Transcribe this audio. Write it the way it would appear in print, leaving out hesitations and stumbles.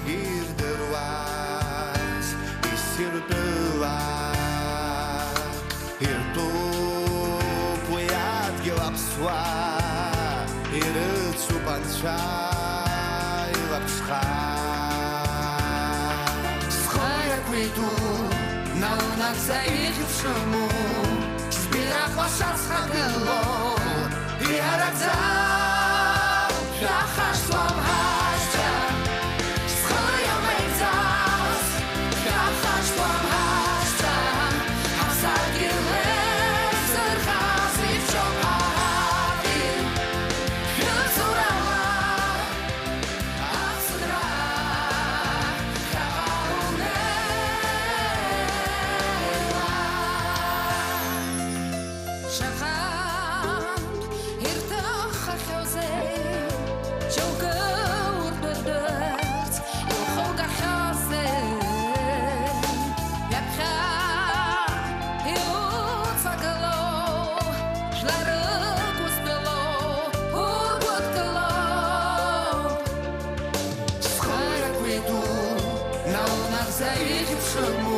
girderwas isirtla irtu poiat gelapswa irtsu pancha ilapscha skhoya kwitu na unak zaijivshmu zbira khashas khagelo iharadza khashlam hashta skhoya meitzas khashlam hashta hasagile zerkhasif shomati yuzurama asra khaunela shakhan irtakh khozei Zaijivshmu